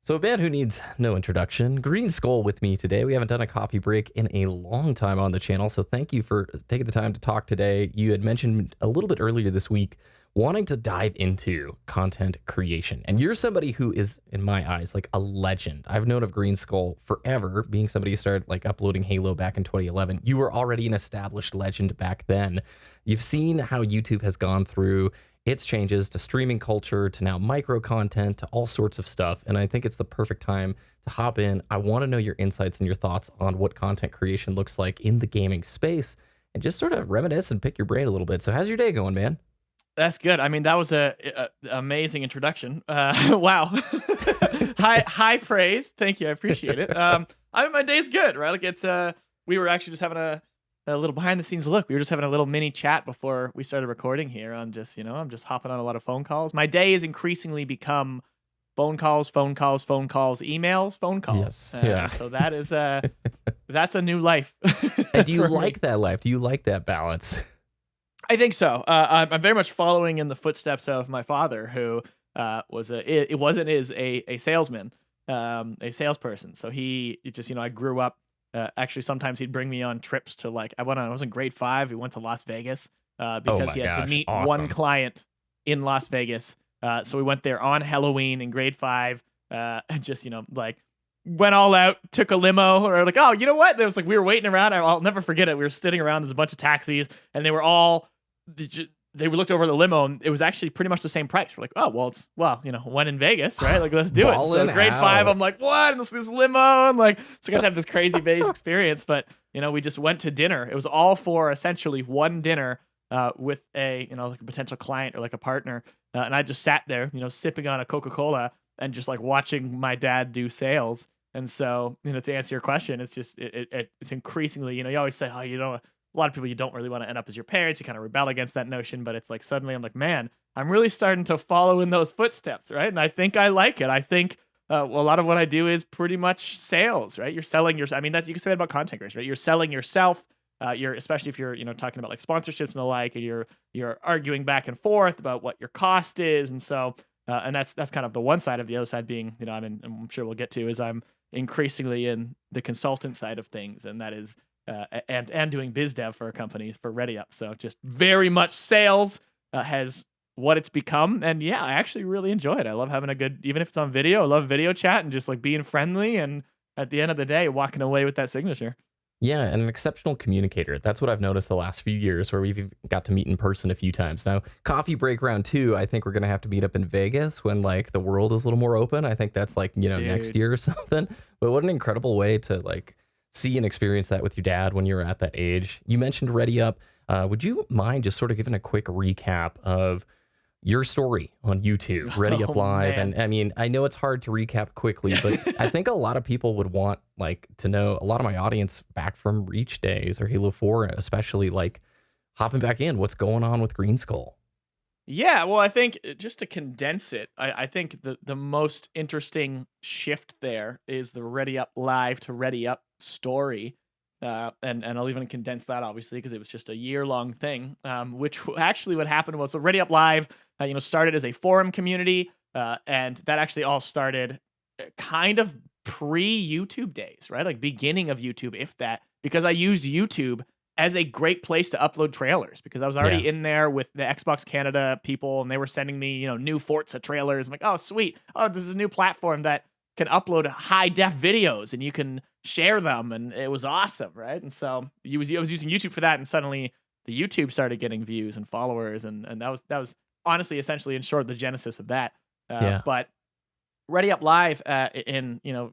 So a man who needs no introduction, Greenskull with me today. We haven't done a coffee break in a long time on the channel, so thank you for taking the time to talk today. You had mentioned a little bit earlier this week wanting to dive into content creation, and you're somebody who is, in my eyes, like a legend. I've known of Greenskull forever, being somebody who started like uploading Halo back in 2011. You were already an established legend back then. You've seen how YouTube has gone through its changes to streaming culture, to now micro content, to all sorts of stuff. And I think it's the perfect time to hop in. I want to know your insights and your thoughts on what content creation looks like in the gaming space and just sort of reminisce and pick your brain a little bit. So how's your day going, man? That's good. I mean, that was a amazing introduction. Wow, high praise. Thank you. I appreciate it. My day's good, right? Like it's we were actually just having a little behind the scenes look. We were just having a little mini chat before we started recording here on just, I'm just hopping on a lot of phone calls. My day has increasingly become phone calls, emails, phone calls. Yes. Yeah. So that is that's a new life. And do you for like me. that life? Do you like that balance? I think so. I'm very much following in the footsteps of my father, who was a salesman, a salesperson. So I grew up. Actually, sometimes he'd bring me on trips to I was in grade 5. We went to Las Vegas because he had to meet one client in Las Vegas. So we went there on Halloween in grade 5. And just went all out, took a limo, or oh, you know what? There was we were waiting around. I'll never forget it. We were sitting around. There's a bunch of taxis, and they looked over the limo, and it was actually pretty much the same price. We're like, oh, well, it's one in Vegas, right? Like, let's do it. So grade 5, I'm like, what? And this limo, I'm like, so I got to have this crazy Vegas experience. But we just went to dinner. It was all for essentially one dinner with a a potential client or a partner, and I just sat there, sipping on a Coca-Cola and just watching my dad do sales. And so, to answer your question, it's just it's increasingly, you always say, oh, a lot of people, you don't really want to end up as your parents. You kind of rebel against that notion, but it's suddenly I'm like, man, I'm really starting to follow in those footsteps, right? And I think I like it. I think a lot of what I do is pretty much sales, right? You're selling your, I mean, that's, you can say that about content creation, right? You're selling yourself. Especially if you're, stalking about sponsorships and the like, and you're arguing back and forth about what your cost is. And so, and that's kind of the one side. Of the other side being, I'm sure we'll get to, is I'm increasingly in the consultant side of things. And that is, and doing biz dev for companies for ReadyUp. So just very much sales has what it's become. And yeah, I actually really enjoy it. I love having a good, even if it's on video, I love video chat and just being friendly. And at the end of the day, walking away with that signature. Yeah, and an exceptional communicator. That's what I've noticed the last few years, where we've got to meet in person a few times. Now, coffee break round 2, I think we're going to have to meet up in Vegas when the world is a little more open. I think that's next year or something. But what an incredible way to see and experience that with your dad when you were at that age. You mentioned ReadyUp. Would you mind just sort of giving a quick recap of your story on YouTube, ReadyUp Live? Man. And I mean, I know it's hard to recap quickly, but I think a lot of people would want to know, a lot of my audience back from Reach days or Halo 4, especially hopping back in, what's going on with Greenskull? Yeah, well, I think just to condense it, I think the most interesting shift there is the ReadyUp Live to ReadyUp story. And I'll even condense that, obviously, because it was just a year-long thing, which actually what happened was, so ReadyUp Live, started as a forum community, and that actually all started kind of pre-YouTube days, right? Beginning of YouTube, if that, because I used YouTube as a great place to upload trailers, because I was already in there with the Xbox Canada people, and they were sending me, new Forza trailers. I'm like, oh, sweet. Oh, this is a new platform that can upload high-def videos, and you can share them, and it was awesome, right? And so I was using YouTube for that, and suddenly the YouTube started getting views and followers, and that was honestly, essentially, in short, the genesis of that. But ReadyUp Live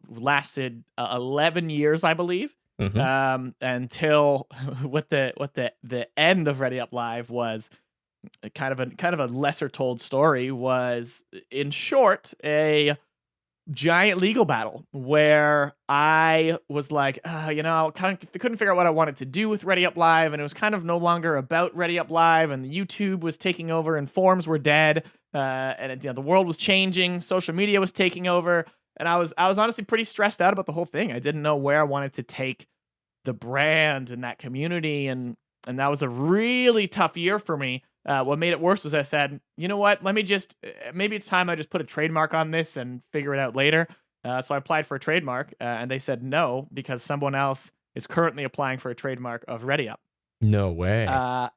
lasted 11 years, I believe. Until what the end of ReadyUp Live was kind of a lesser told story, was, in short, a giant legal battle where I was couldn't figure out what I wanted to do with ReadyUp Live, and it was kind of no longer about ReadyUp Live, and the YouTube was taking over, and forums were dead, and the world was changing, social media was taking over, and I was honestly pretty stressed out about the whole thing. I didn't know where I wanted to take the brand and that community, and that was a really tough year for me. What made it worse was I said, you know what, maybe it's time I just put a trademark on this and figure it out later. So I applied for a trademark, and they said no because someone else is currently applying for a trademark of ReadyUp. No way.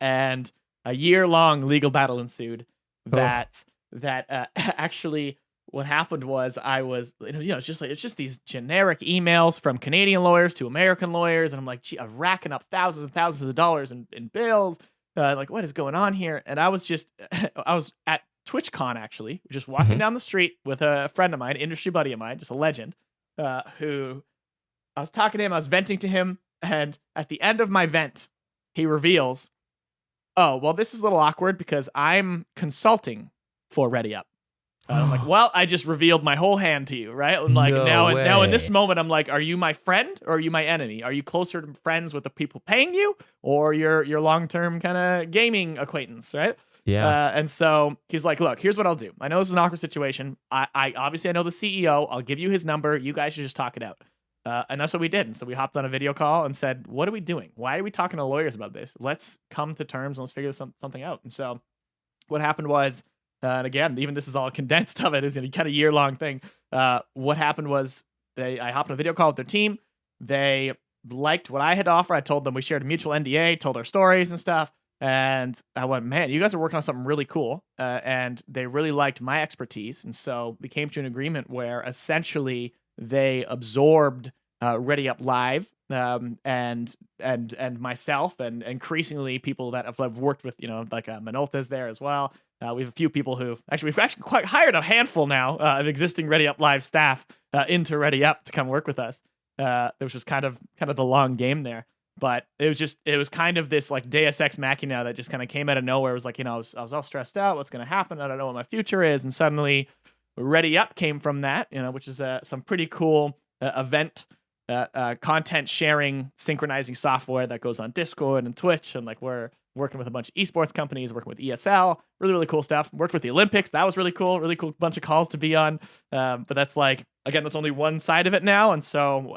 And a year-long legal battle ensued. Oh. That actually, what happened was I was, it's just these generic emails from Canadian lawyers to American lawyers, and I'm like, gee, I'm racking up thousands and thousands of dollars in bills. Like, what is going on here? And I was just, I was at TwitchCon actually, just walking Mhm. down the street with a friend of mine, industry buddy of mine, just a legend, who I was talking to him, I was venting to him, and at the end of my vent, he reveals, "Oh, well, this is a little awkward because I'm consulting for ReadyUp." And I'm like, "Well, I just revealed my whole hand to you, right?" And like No now in this way. moment, I'm like, "Are you my friend or are you my enemy? Are you closer to friends with the people paying you, or your long term kind of gaming acquaintance, right?" Yeah. And so he's like, "Look, here's what I'll do. I know this is an awkward situation. I obviously I know the CEO. I'll give you his number. You guys should just talk it out." And that's what we did. And so we hopped on a video call and said, "What are we doing? Why are we talking to lawyers about this? Let's come to terms and let's figure something out." And so what happened was, and again, even this is all condensed of it, is a kind of year long thing. What happened was I hopped on a video call with their team. They liked what I had to offer. I told them we shared a mutual NDA, told our stories and stuff. And I went, "Man, you guys are working on something really cool." And they really liked my expertise. And so we came to an agreement where essentially they absorbed ReadyUp Live, and myself, and increasingly people that I've worked with, like Minolta's there as well. We have a few people we've actually quite hired a handful now of existing ReadyUp Live staff into ReadyUp to come work with us, which was kind of the long game there. But it was kind of this like Deus Ex Machina that just kind of came out of nowhere. It was like, I was all stressed out. What's going to happen? I don't know what my future is. And suddenly ReadyUp came from that, which is some pretty cool event content sharing, synchronizing software that goes on Discord and Twitch. And like, we're working with a bunch of esports companies, working with ESL, really, really cool stuff. Worked with the Olympics. That was really cool bunch of calls to be on. But that's like, again, that's only one side of it now. And so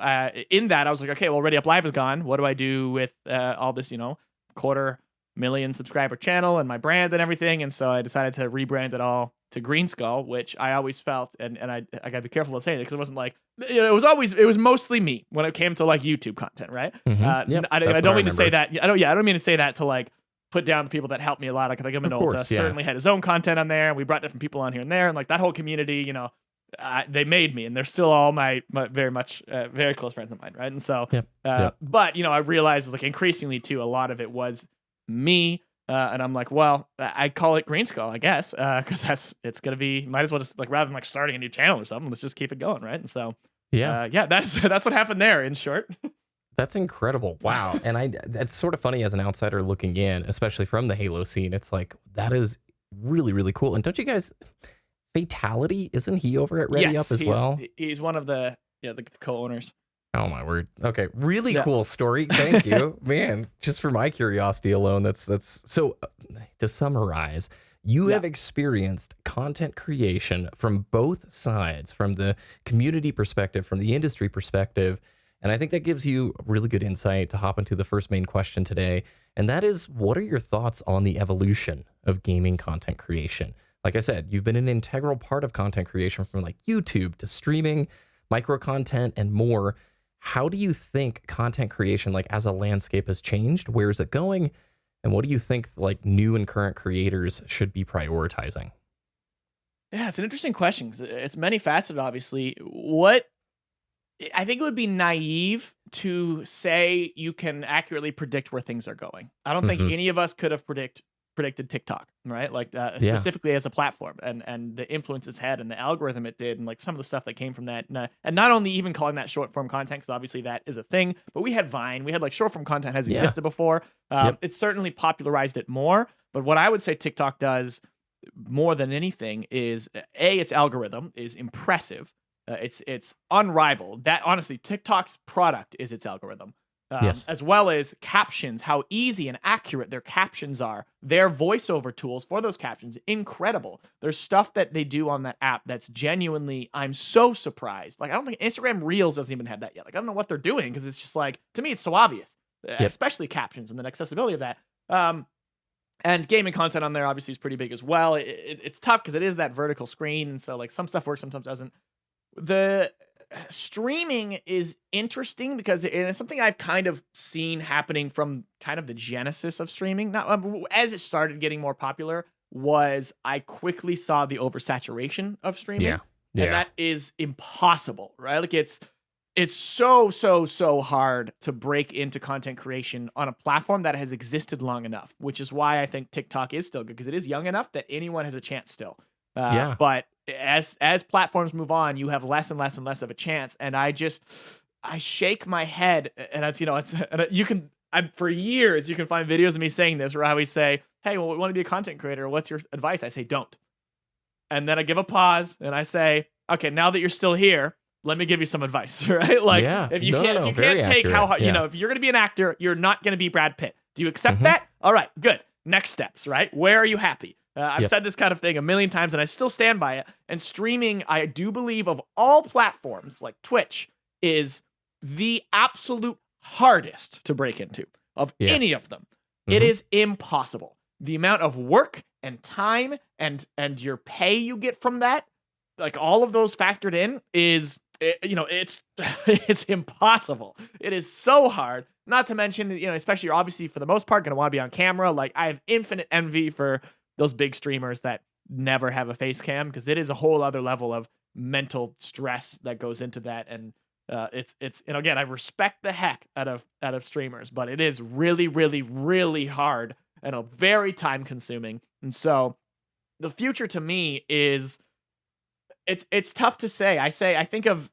in that, I was like, okay, well, ReadyUp Live is gone. What do I do with all this, 250,000 subscriber channel and my brand and everything? And so I decided to rebrand it all to Greenskull, which I always felt, and I gotta be careful to say it because it wasn't like, it was mostly me when it came to like YouTube content, right? Yep. I That's what don't I mean to say remember. that. I don't mean to say that to like put down the people that helped me a lot. Like Of Minolta course. Yeah. certainly had his own content on there, and we brought different people on here and there, and like that whole community, they made me, and they're still all my very much very close friends of mine, right? And so, Yep. Yep. but I realized like increasingly too, a lot of it was me. And I'm like, well, I call it Greenskull, I guess, because it's gonna be. Might as well just like, rather than like starting a new channel or something, let's just keep it going, right? And so, Yeah. yeah, that's what happened there in short. That's incredible. Wow. And that's sort of funny as an outsider looking in, especially from the Halo scene. It's like, that is really, really cool. And don't you guys, Fatality, isn't he over at ReadyUp Yes, as well? he's one of the co-owners. Oh my word. Okay. Really Yeah, cool story. Thank you. Man, just for my curiosity alone, that's so to summarize, you yeah, have experienced content creation from both sides, from the community perspective, from the industry perspective. And I think that gives you really good insight to hop into the first main question today. And that is, what are your thoughts on the evolution of gaming content creation? Like I said, you've been an integral part of content creation from like YouTube to streaming, micro content, and more. How do you think content creation, like as a landscape, has changed? Where is it going? And what do you think like new and current creators should be prioritizing? yeah. It's an interesting question 'cause it's many faceted. Obviously, what I think it would be naive to say you can accurately predict where things are going. I don't think Hmm. any of us could have predicted TikTok, right? Like Yeah. specifically as a platform, and the influence it's had and the algorithm it did, and like some of the stuff that came from that, and not only even calling that short form content because obviously that is a thing, but we had Vine, we had like short form content has Yeah. existed before. Yep. It's certainly popularized it more. But what I would say TikTok does more than anything is its algorithm is impressive. It's unrivaled. That honestly, TikTok's product is its algorithm, Yes. as well as captions. How easy and accurate their captions are. Their voiceover tools for those captions, incredible. There's stuff that they do on that app that's genuinely, I'm so surprised. Like I don't think Instagram Reels doesn't even have that yet. Like I don't know what they're doing because it's just like to me it's so obvious, Yep. especially captions and the accessibility of that. And gaming content on there obviously is pretty big as well. It's tough because it is that vertical screen, and so like some stuff works, sometimes doesn't. The streaming is interesting because it's something I've kind of seen happening from kind of the genesis of streaming. Not as it started getting more popular, was I quickly saw the oversaturation of streaming, Yeah. and that is impossible, right? Like it's so hard to break into content creation on a platform that has existed long enough, which is why I think TikTok is still good, because it is young enough that anyone has a chance still. Yeah. But as platforms move on, you have less and less and less of a chance. And I shake my head, and it's, and you can, for years, you can find videos of me saying this, where I always say, hey, well, we want to be a content creator. What's your advice? I say, don't. And then I give a pause and I say, okay, now that you're still here, let me give you some advice, right? Like, if you can't take accurate. how hard, if you're going to be an actor, you're not going to be Brad Pitt. Do you accept Mhm. that? All right, good. Next steps, right? Where are you happy? I've said this kind of thing a million times, and I still stand by it. And streaming, I do believe, of all platforms like Twitch, is the absolute hardest to break into of any of them. It is impossible. The amount of work and time and your pay you get from that, like all of those factored in, is it's impossible. It is so hard. Not to mention, especially you're obviously for the most part going to want to be on camera. Like, I have infinite envy for those big streamers that never have a face cam, because it is a whole other level of mental stress that goes into that. And it's and again, I respect the heck out of streamers, but it is really, really, really hard and a very time consuming. And so the future to me is, it's tough to say. I think of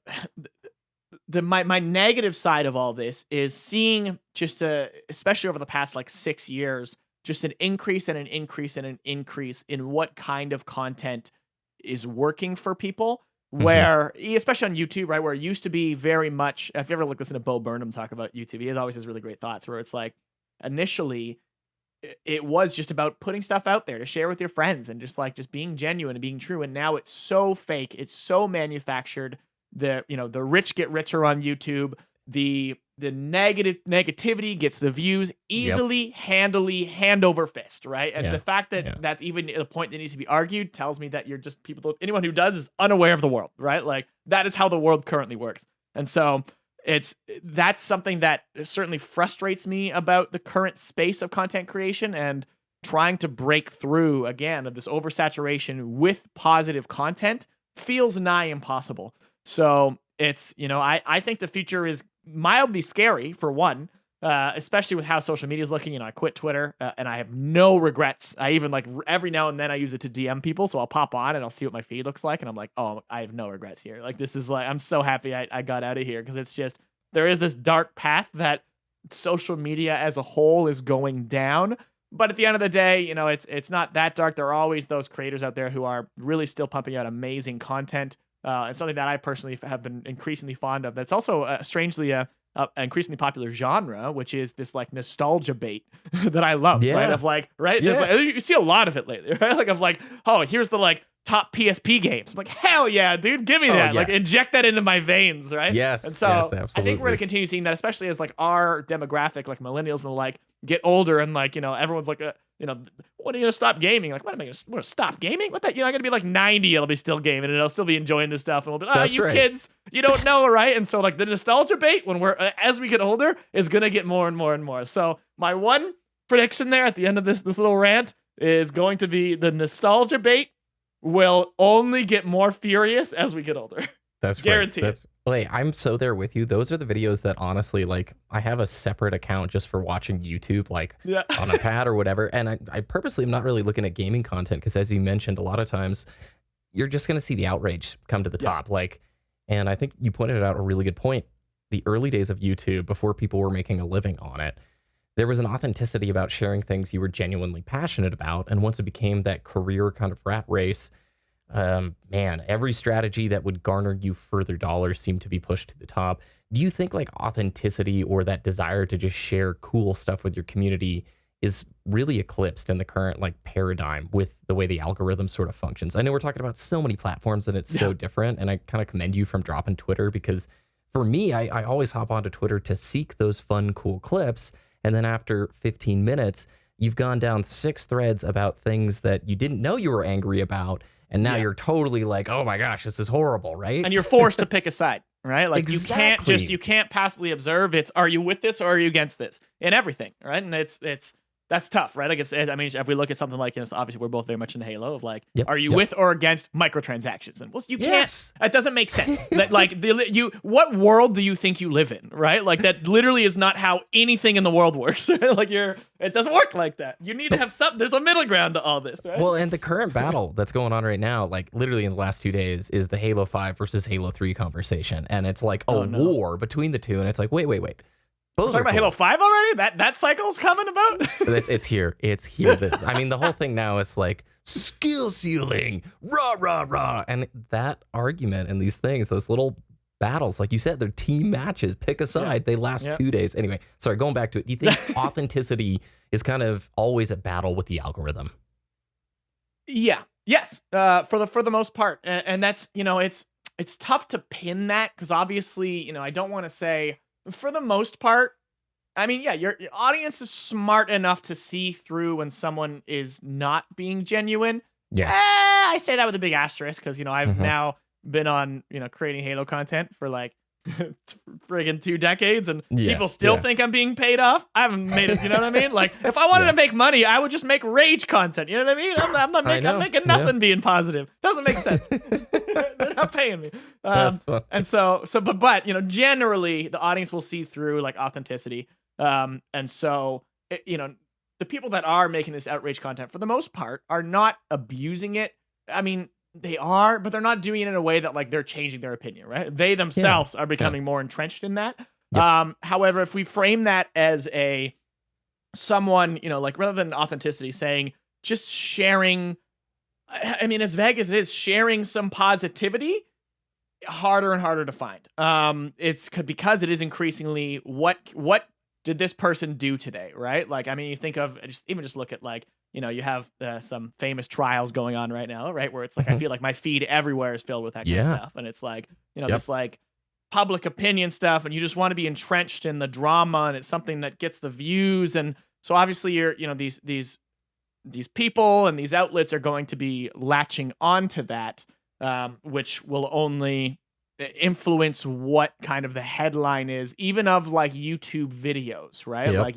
my negative side of all this is seeing just especially over the past like 6 years, just an increase and an increase and an increase in what kind of content is working for people. Where, especially on YouTube, right, where it used to be very much, if you ever listen to Bo Burnham talk about YouTube, he always has really great thoughts, where it's like, initially, it was just about putting stuff out there to share with your friends and just being genuine and being true. And now it's so fake, it's so manufactured. The rich get richer on YouTube. The negativity gets the views easily, handily, hand over fist, right? And the fact that that's even a point that needs to be argued tells me that anyone who does is unaware of the world, right? Like, that is how the world currently works. And so that's something that certainly frustrates me about the current space of content creation, and trying to break through again of this oversaturation with positive content feels nigh impossible. So it's, I think the future is mildly scary, for one, especially with how social media is looking. I quit Twitter and I have no regrets. I even every now and then I use it to DM people. So I'll pop on and I'll see what my feed looks like. And I'm like, oh, I have no regrets here. Like, this is I'm so happy I got out of here, because it's just, there is this dark path that social media as a whole is going down. But at the end of the day, it's not that dark. There are always those creators out there who are really still pumping out amazing content. It's something that I personally have been increasingly fond of. That's also strangely increasingly popular genre, which is this nostalgia bait that I love. Right? Of right? Yeah. You see a lot of it lately, right? Of oh, here's the top PSP games. I'm like, hell yeah, dude, give me that. Yeah. Inject that into my veins, right? Yes. And so I think we're gonna continue seeing that, especially as our demographic, millennials and the get older, and everyone's when are you gonna stop gaming? What am I gonna stop gaming? What that? I'm gonna be 90, I'll be still gaming, and I'll still be enjoying this stuff, and we'll be kids, you don't know, right? And so the nostalgia bait when we're as we get older is gonna get more and more and more. So my one prediction there at the end of this little rant is going to be the nostalgia bait will only get more furious as we get older. That's guaranteed. Right. I'm so there with you. Those are the videos that honestly, I have a separate account just for watching YouTube, on a pad or whatever. And I purposely am not really looking at gaming content, because as you mentioned, a lot of times you're just going to see the outrage come to the top. And I think you pointed out a really good point. The early days of YouTube, before people were making a living on it, there was an authenticity about sharing things you were genuinely passionate about. And once it became that career kind of rat race, man, every strategy that would garner you further dollars seemed to be pushed to the top. Do you think authenticity, or that desire to just share cool stuff with your community, is really eclipsed in the current paradigm with the way the algorithm sort of functions? I know we're talking about so many platforms and it's so different, and I kind of commend you from dropping Twitter, because for me, I always hop onto Twitter to seek those fun, cool clips. And then after 15 minutes, you've gone down 6 threads about things that you didn't know you were angry about. And now you're totally oh my gosh, this is horrible, right? And you're forced to pick a side, right? Like Exactly. you can't passively observe. It's, are you with this or are you against this in everything, right? And that's tough, right? I guess, I mean, if we look at something like, obviously we're both very much into Halo, of like, Yep. are you Yep. with or against microtransactions? And well, you can't. Yes. That doesn't make sense. That like what world do you think you live in, right? Like that literally is not how anything in the world works. Right? Like it doesn't work like that. You need to have some. There's a middle ground to all this, right? Well, and the current battle that's going on right now, like literally in the last 2 days, is the Halo 5 versus Halo 3 conversation. And it's like a war between the two. And it's like, wait. We're talking about Halo 5 already? That cycle's coming about? It's here. It's here. I mean, the whole thing now is like skill ceiling, rah. And that argument and these things, those little battles, like you said, they're team matches. Pick a side. They last 2 days. Anyway, sorry, going back to it. Do you think authenticity is kind of always a battle with the algorithm? Yeah. Yes. For the most part. And that's, it's tough to pin that because obviously, I don't want to say for the most part. I mean, yeah, your audience is smart enough to see through when someone is not being genuine. Yeah. I say that with a big asterisk because, I've now been on, creating Halo content for like friggin' 2 decades and people still think I'm being paid off. I haven't made it, you know what I mean? Like if I wanted to make money, I would just make rage content. You know what I mean? I'm making nothing being positive. Doesn't make sense. They're not paying me. And but generally the audience will see through like authenticity. And so, the people that are making this outrage content for the most part are not abusing it. I mean, they are, but they're not doing it in a way that like they're changing their opinion, right? They themselves are becoming more entrenched in that. However, if we frame that as someone, like rather than authenticity, saying just sharing, I mean, as vague as it is, sharing some positivity, harder and harder to find. It's because it is increasingly what did this person do today, right? Like, I mean, you think of just look at like, you have some famous trials going on right now, right? Where it's like, I feel like my feed everywhere is filled with that kind of stuff. And it's like, this like public opinion stuff, and you just want to be entrenched in the drama, and it's something that gets the views. And so obviously you're, these people and these outlets are going to be latching onto that, which will only influence what kind of the headline is, even of like YouTube videos, right? Like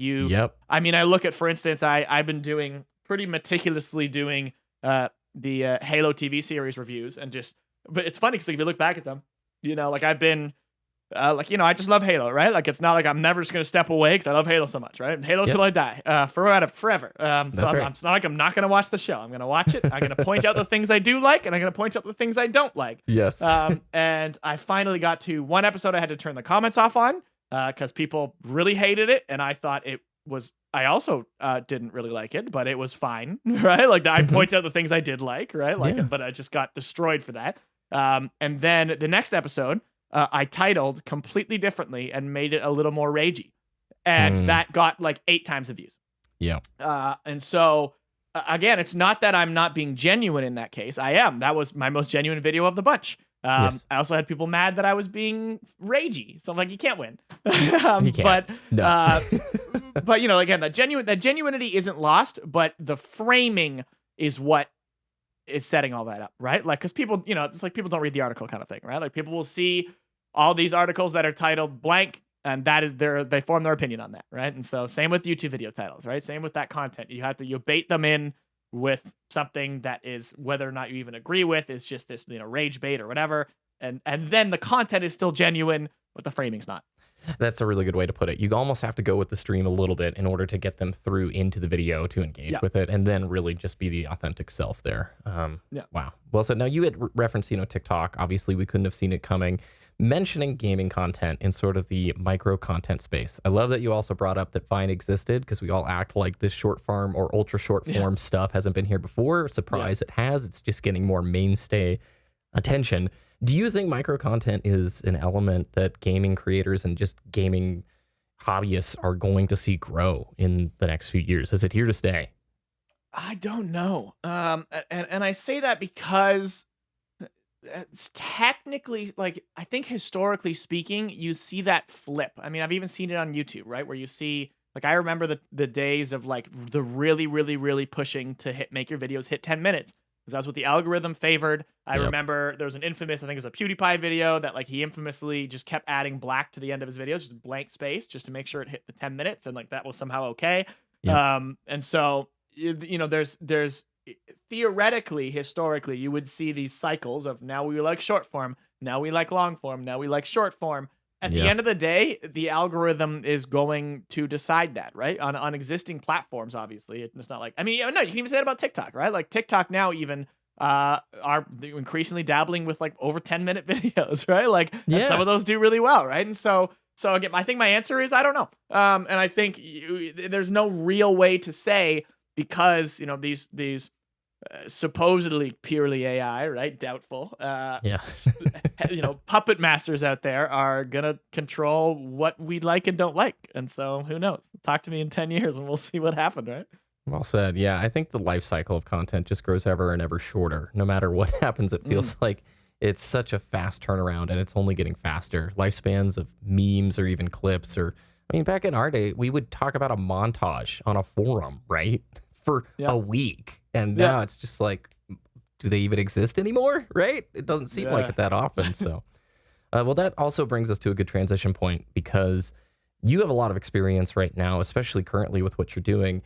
I mean, I look at, for instance, I've been doing pretty meticulously doing the Halo TV series reviews, and but it's funny because like, if you look back at them, like I've been I just love Halo, right? Like it's not like I'm never just gonna step away because I love Halo so much, right? Halo till I die, forever. It's not like I'm not gonna watch the show. I'm gonna watch it. I'm gonna point out the things I do like, and I'm gonna point out the things I don't like. Yes. And I finally got to one episode I had to turn the comments off on because people really hated it, and I thought it was. I also didn't really like it, but it was fine, right? Like I pointed out the things I did like, right? Like, but I just got destroyed for that. And then the next episode, I titled completely differently and made it a little more ragey, and that got like 8 times the views. Yeah. And so again, it's not that I'm not being genuine in that case. I am. That was my most genuine video of the bunch. I also had people mad that I was being ragey. So I'm like, you can't win. You can't. But again, that genuinity isn't lost, but the framing is what is setting all that up, right? Like, because people, it's like people don't read the article kind of thing, right? Like people will see all these articles that are titled blank, and that is they form their opinion on that, right? And so same with YouTube video titles, right? Same with that content. You bait them in with something that is, whether or not you even agree with, is just this rage bait or whatever, and then the content is still genuine, but the framing's not. That's a really good way to put it. You almost have to go with the stream a little bit in order to get them through into the video to engage with it, and then really just be the authentic self there. Wow. Well said. Now, you had referenced, TikTok. Obviously, we couldn't have seen it coming. Mentioning gaming content in sort of the micro content space. I love that you also brought up that Vine existed, because we all act like this short form or ultra short form stuff hasn't been here before. Surprise, it has. It's just getting more mainstay attention. Do you think micro content is an element that gaming creators and just gaming hobbyists are going to see grow in the next few years? Is it here to stay? I don't know. And I say that because it's technically, like, I think historically speaking, you see that flip. I mean, I've even seen it on YouTube, right? Where you see, like, I remember the days of like the really, really, really pushing to make your videos hit 10 minutes. because that's what the algorithm favored. I Yep. remember there was an infamous, I think it was a PewDiePie video that like he infamously just kept adding black to the end of his videos, just blank space, just to make sure it hit the 10 minutes, and like that was somehow okay. Yep. And so there's theoretically, historically, you would see these cycles of now we like short form, now we like long form, now we like short form. At the Yeah. end of the day, the algorithm is going to decide that, right? On existing platforms, obviously. It's not like, I mean, no, you can even say that about TikTok, right? Like TikTok now even are increasingly dabbling with like over 10-minute videos, right? Like, and some Yeah. of those do really well, right? And so again, I think my answer is I don't know. And I think there's no real way to say, because these supposedly purely AI, right? Doubtful. Yeah. Puppet masters out there are gonna control what we like and don't like, and so who knows? Talk to me in 10 years, and we'll see what happened, right? Well said. Yeah, I think the life cycle of content just grows ever and ever shorter. No matter what happens, it feels like it's such a fast turnaround, and it's only getting faster. Lifespans of memes or even clips, or I mean, back in our day, we would talk about a montage on a forum, right, for Yeah. a week, and Yeah. now it's just like, do they even exist anymore? Right? It doesn't seem like Yeah. it that often. So, well, that also brings us to a good transition point, because you have a lot of experience right now, especially currently with what you're doing,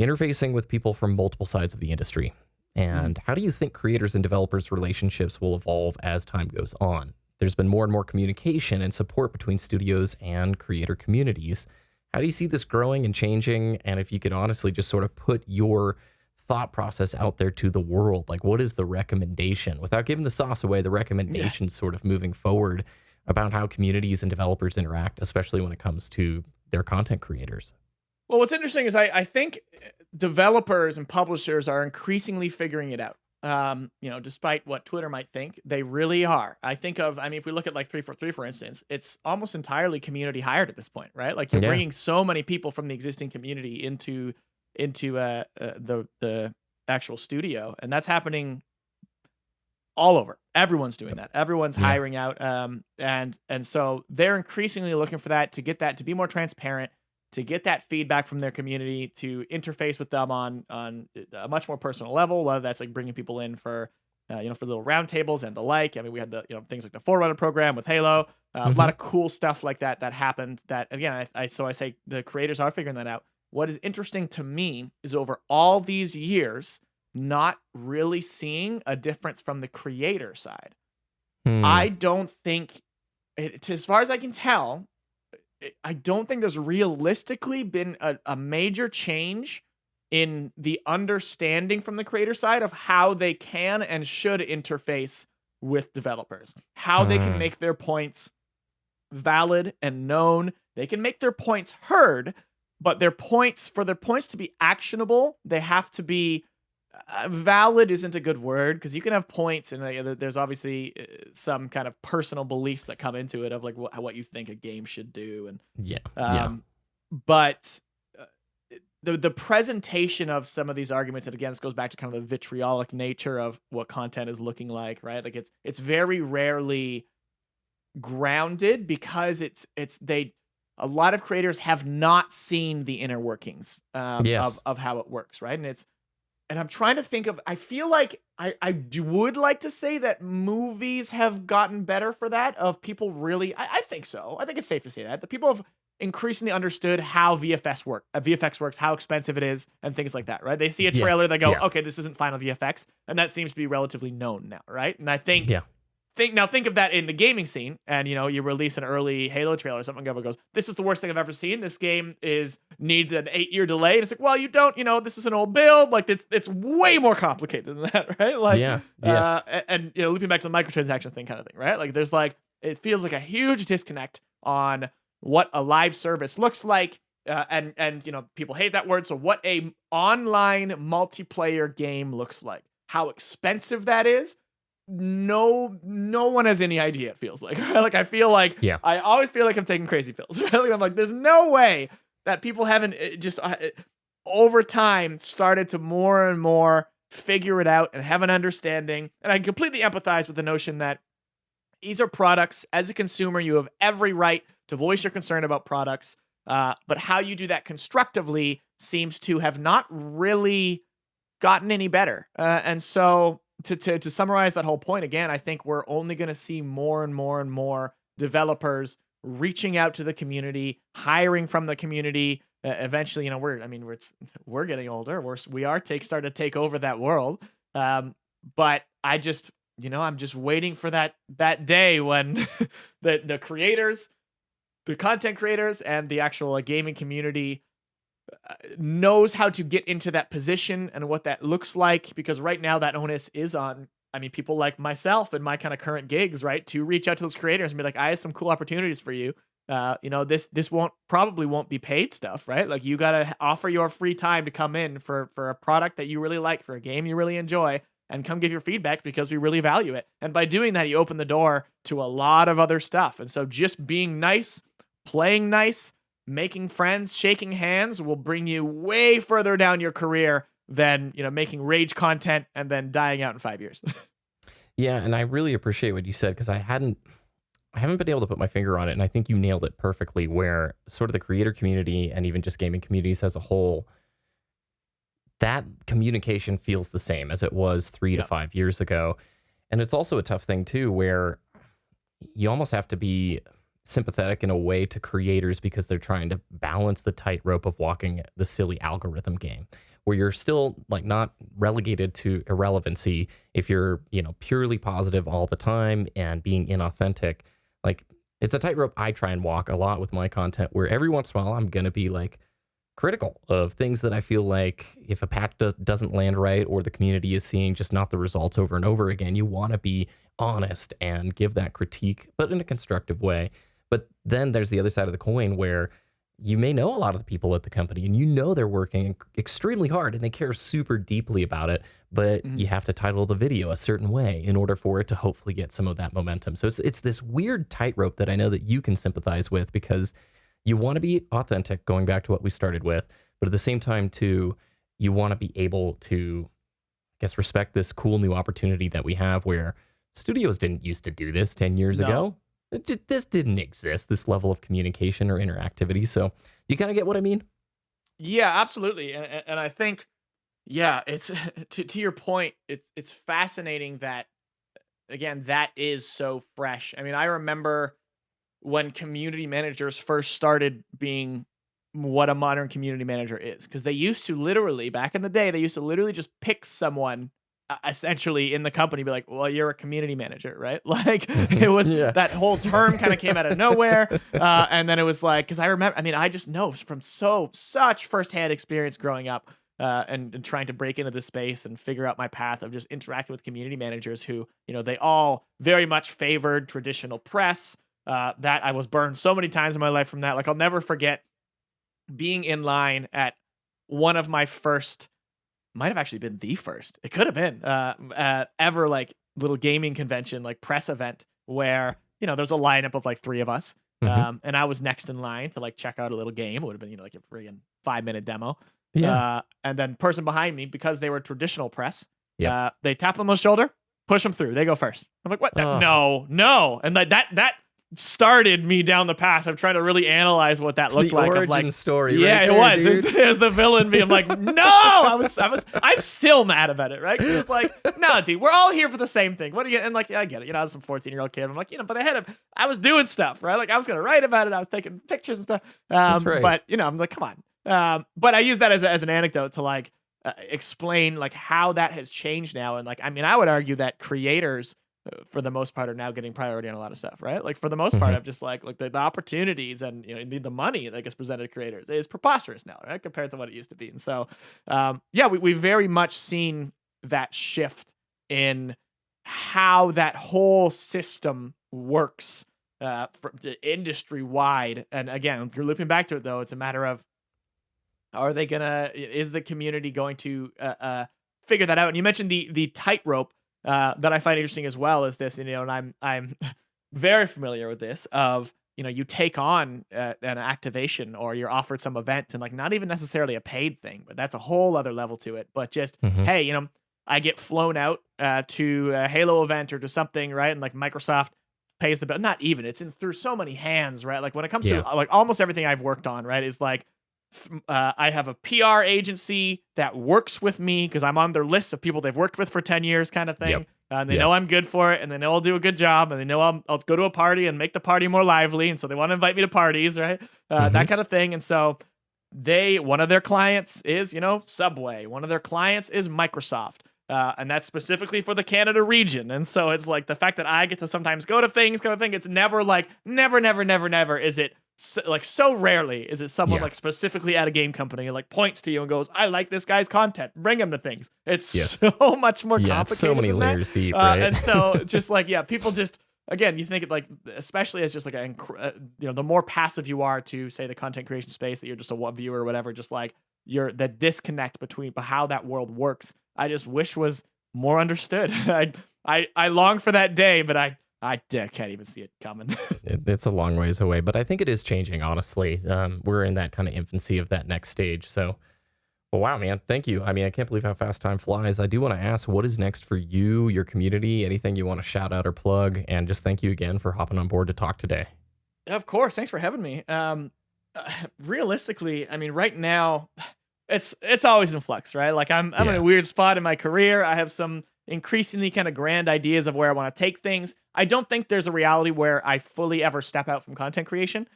interfacing with people from multiple sides of the industry. And how do you think creators and developers' relationships will evolve as time goes on? There's been more and more communication and support between studios and creator communities. How do you see this growing and changing? And if you could honestly just sort of put your thought process out there to the world, like what is the recommendation, without giving the sauce away, the recommendation sort of moving forward about how communities and developers interact, especially when it comes to their content creators? Well, what's interesting is I think developers and publishers are increasingly figuring it out. Despite what Twitter might think, they really are. I mean, if we look at like 343, for instance, it's almost entirely community hired at this point, right? Like you're Yeah. bringing so many people from the existing community into the actual studio, and that's happening all over. Everyone's doing that. Everyone's Yeah. hiring out, and so they're increasingly looking for that to be more transparent, to get that feedback from their community, to interface with them on a much more personal level, whether that's like bringing people in for for little roundtables and the like. I mean, we had the things like the Forerunner program with Halo, a lot of cool stuff like that happened. That again, I say the creators are figuring that out. What is interesting to me is over all these years, not really seeing a difference from the creator side. I don't think, as far as I can tell, I don't think there's realistically been a major change in the understanding from the creator side of how they can and should interface with developers, how they can make their points valid and known. They can make their points heard, but their points to be actionable, they have to be valid isn't a good word, because you can have points and there's obviously some kind of personal beliefs that come into it of like what you think a game should do, and Yeah. but the presentation of some of these arguments, and again, this goes back to kind of the vitriolic nature of what content is looking like, right? Like it's very rarely grounded, because a lot of creators have not seen the inner workings Yes. of how it works, right? And I'm trying to think of, I feel like would like to say that movies have gotten better for that, of people really, I think so. I think it's safe to say that the people have increasingly understood how VFX works, how expensive it is, and things like that, right? They see a trailer, they go, Yeah. okay, this isn't final VFX, and that seems to be relatively known now, right? And I think, Yeah. think of that in the gaming scene, and you release an early Halo trailer, someone goes, this is the worst thing I've ever seen, this game needs an 8-year delay, and it's like, well, you don't, this is an old build, like it's way more complicated than that, right? Like Yeah. Yes. and looping back to the microtransaction thing kind of thing, right? Like there's like, it feels like a huge disconnect on what a live service looks like, and people hate that word, so what a online multiplayer game looks like, how expensive that is. No one has any idea, it feels like. Like I feel like, Yeah. I always feel like I'm taking crazy pills, right? Like I'm like, there's no way that people haven't just over time started to more and more figure it out and have an understanding. And I completely empathize with the notion that these are products. As a consumer, you have every right to voice your concern about products, but how you do that constructively seems to have not really gotten any better. And so to summarize that whole point again, I think we're only going to see more and more and more developers reaching out to the community, hiring from the community. Eventually, we're getting older. We are starting to take over that world. But I'm just waiting for that day when the creators, the content creators, and the actual gaming community knows how to get into that position and what that looks like. Because right now that onus is on, people like myself and my kind of current gigs, right, to reach out to those creators and be like, I have some cool opportunities for you. This probably won't be paid stuff, right? Like, you gotta offer your free time to come in for a product that you really like, for a game you really enjoy, and come give your feedback, because we really value it. And by doing that, you open the door to a lot of other stuff. And so just being nice, playing nice, making friends, shaking hands will bring you way further down your career than, making rage content and then dying out in 5 years. Yeah, and I really appreciate what you said, because I haven't been able to put my finger on it, and I think you nailed it perfectly, where sort of the creator community and even just gaming communities as a whole, that communication feels the same as it was 3 to 5 years ago. And it's also a tough thing too, where you almost have to be sympathetic in a way to creators, because they're trying to balance the tightrope of walking the silly algorithm game, where you're still like not relegated to irrelevancy if you're, purely positive all the time and being inauthentic. Like, it's a tightrope I try and walk a lot with my content, where every once in a while I'm going to be like critical of things that I feel like, if a patch doesn't land right, or the community is seeing just not the results over and over again, you want to be honest and give that critique, but in a constructive way. But then there's the other side of the coin, where you may know a lot of the people at the company, and they're working extremely hard and they care super deeply about it, but you have to title the video a certain way in order for it to hopefully get some of that momentum. So it's this weird tightrope that I know that you can sympathize with, because you want to be authentic, going back to what we started with, but at the same time too, you want to be able to, I guess, respect this cool new opportunity that we have, where studios didn't used to do this 10 years ago. This didn't exist, this level of communication or interactivity. So you kind of get what I mean? Yeah, absolutely. And I think, it's to your point, it's fascinating that, again, that is so fresh. I remember when community managers first started being what a modern community manager is, because they used to literally, back in the day, just pick someone essentially in the company, be like, well, you're a community manager, right? Like, it was that whole term kind of came out of nowhere. And then it was like, because I remember, I just know from such firsthand experience growing up, and trying to break into this space and figure out my path of just interacting with community managers who, they all very much favored traditional press. That I was burned so many times in my life from that. Like, I'll never forget being in line at one of my first, might have actually been the first, it could have been ever, like, little gaming convention, like press event, where there's a lineup of like 3 of us, and I was next in line to like check out a little game. It would have been like a friggin' 5-minute demo. And then person behind me, because they were traditional press, they tap them on the shoulder, push them through, they go first. I'm like, what? No. And like that started me down the path of trying to really analyze what that looked like. Origin of like, story. Yeah, right it there, was. dude. It was the villain being like, no. I'm still mad about it, right? 'Cause it was like, no, dude, we're all here for the same thing. What do you? And like, I get it. I was some 14-year-old kid. I'm like, but I was doing stuff, right? Like, I was gonna write about it. I was taking pictures and stuff. That's right. But I'm like, come on. But I use that as an anecdote to like explain like how that has changed now. And like, I would argue that creators, for the most part, are now getting priority on a lot of stuff, right? Like, for the most part, I'm just like the opportunities and the money that gets presented to creators is preposterous now, right, compared to what it used to be. And so we've very much seen that shift in how that whole system works industry wide. And again, if you're looping back to it, though, it's a matter of, is the community going to figure that out? And you mentioned the tightrope. That I find interesting as well is this, and I'm very familiar with this of, you take on an activation, or you're offered some event, and like, not even necessarily a paid thing, but that's a whole other level to it. But just, hey, I get flown out to a Halo event or to something, right? And like, Microsoft pays the bill. Not even, it's through so many hands, right? Like, when it comes to like almost everything I've worked on, right, is like I have a PR agency that works with me because I'm on their list of people they've worked with for 10 years, kind of thing. Yep. And they Yep. know I'm good for it, and they know I'll do a good job, and they know I'll go to a party and make the party more lively, and so they want to invite me to parties, right? That kind of thing. And so one of their clients is, Subway. One of their clients is Microsoft. And that's specifically for the Canada region. And so it's like the fact that I get to sometimes go to things kind of thing. It's never like, never is it so rarely is it someone Yeah. like specifically at a game company like points to you and goes, I like this guy's content. Bring him to things. It's Yes. so much more Yeah, complicated. it's so many than that. layers deep, right? And so just like, people just, again, you think it like, especially as just like the more passive you are to say the content creation space, that you're just a viewer or whatever, just like the disconnect between how that world works, I just wish was more understood. I long for that day, but I can't even see it coming. It's a long ways away, but I think it is changing, honestly. We're in that kind of infancy of that next stage. So, well, wow, man, thank you. I mean, I can't believe how fast time flies. I do want to ask, what is next for you, your community, anything you want to shout out or plug? And just thank you again for hopping on board to talk today. Of course. Thanks for having me. Realistically, I mean, right now, it's always in flux, right? Like I'm in a weird spot in my career. I have some increasingly kind of grand ideas of where I want to take things. I don't think there's a reality where I fully ever step out from content creation.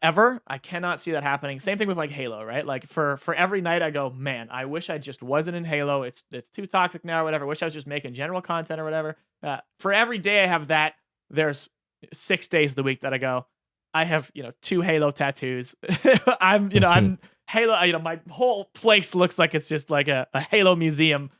Ever. I cannot see that happening. Same thing with like Halo, right? Like for every night I go, man, I wish I just wasn't in Halo. It's too toxic now or whatever. I wish I was just making general content or whatever. For every day I have that, there's 6 days of the week that I go, I have, 2 Halo tattoos. I'm Halo, my whole place looks like it's just like a Halo museum.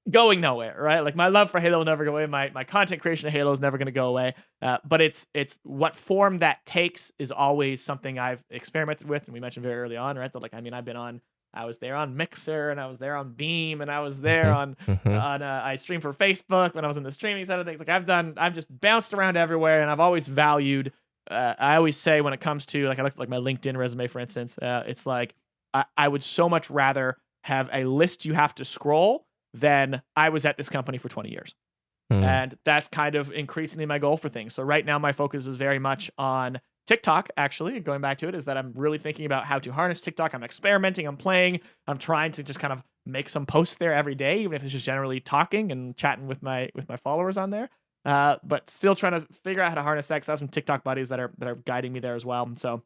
Going nowhere, right? Like my love for Halo will never go away. My content creation of Halo is never going to go away. But it's what form that takes is always something I've experimented with, and we mentioned very early on, right? That I was there on Mixer, and I was there on Beam, and I was there on I streamed for Facebook when I was in the streaming side of things. Like I've just bounced around everywhere, and I've always valued. I always say when it comes to like I look at like my LinkedIn resume, for instance, it's like I would so much rather have a list you have to scroll than I was at this company for 20 years. And that's kind of increasingly my goal for things. So right now my focus is very much on TikTok, actually. Going back to it, is that I'm really thinking about how to harness TikTok. I'm experimenting, I'm playing, I'm trying to just kind of make some posts there every day, even if it's just generally talking and chatting with my followers on there. But still trying to figure out how to harness that, because I have some TikTok buddies that are guiding me there as well. And so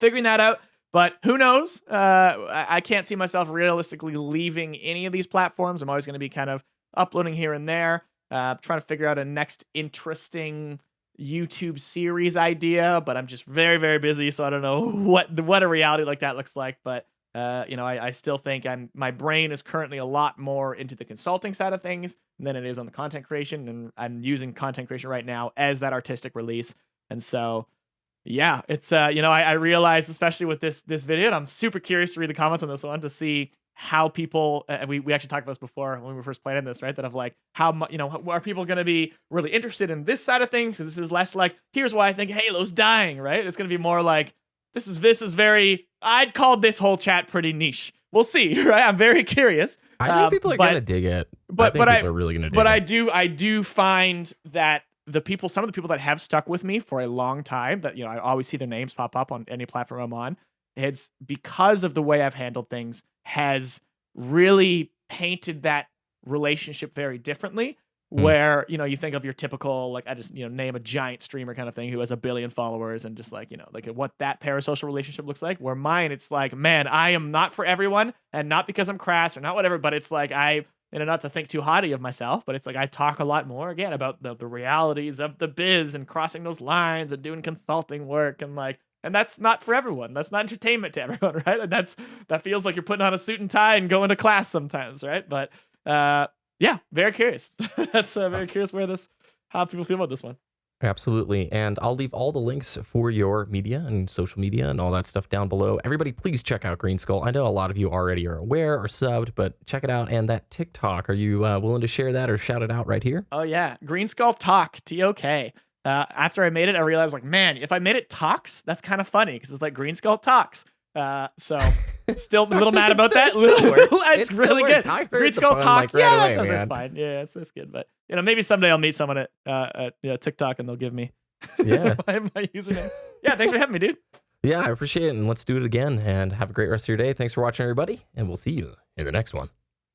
figuring that out. But who knows? I can't see myself realistically leaving any of these platforms. I'm always going to be kind of uploading here and there, trying to figure out a next interesting YouTube series idea. But I'm just very, very busy, so I don't know what a reality like that looks like. But I still think my brain is currently a lot more into the consulting side of things than it is on the content creation, and I'm using content creation right now as that artistic release. And so. Yeah, it's I realized, especially with this video, and I'm super curious to read the comments on this one to see how people we actually talked about this before when we were first planning this, right? That of like how much are people going to be really interested in this side of things? Because this is less like, here's why I think Halo's dying, right? It's going to be more like this is very, I'd call this whole chat pretty niche. We'll see, right? I'm very curious. I think people are going to dig it. I think people are really going to dig it. But I do find that some of the people that have stuck with me for a long time, that I always see their names pop up on any platform I'm on, it's because of the way I've handled things has really painted that relationship very differently. Where you think of your typical, like, I just name a giant streamer kind of thing who has 1 billion followers, and just like like what that parasocial relationship looks like. Where mine, it's like, man, I am not for everyone, and not because I'm crass or not whatever, but it's like not to think too highly of myself, but it's like I talk a lot more again about the realities of the biz and crossing those lines and doing consulting work, and that's not for everyone. That's not entertainment to everyone, right? And that feels like you're putting on a suit and tie and going to class sometimes, right? But yeah, very curious. That's very curious how people feel about this one. Absolutely. And I'll leave all the links for your media and social media and all that stuff down below. Everybody, please check out Greenskull. I know a lot of you already are aware or subbed, but check it out. And that TikTok, are you willing to share that or shout it out right here? Oh, yeah. Greenskull Talk, T-O-K. After I made it, I realized, like, man, if I made it Talks, that's kind of funny, because it's like Greenskull Talks. So still a little mad about that. It's really good. Greenskull Talk. Yeah, that's fine. Yeah, it's good. But maybe someday I'll meet someone at TikTok and they'll give me my username. Yeah, thanks for having me, dude. Yeah, I appreciate it. And let's do it again. And have a great rest of your day. Thanks for watching, everybody. And we'll see you in the next one.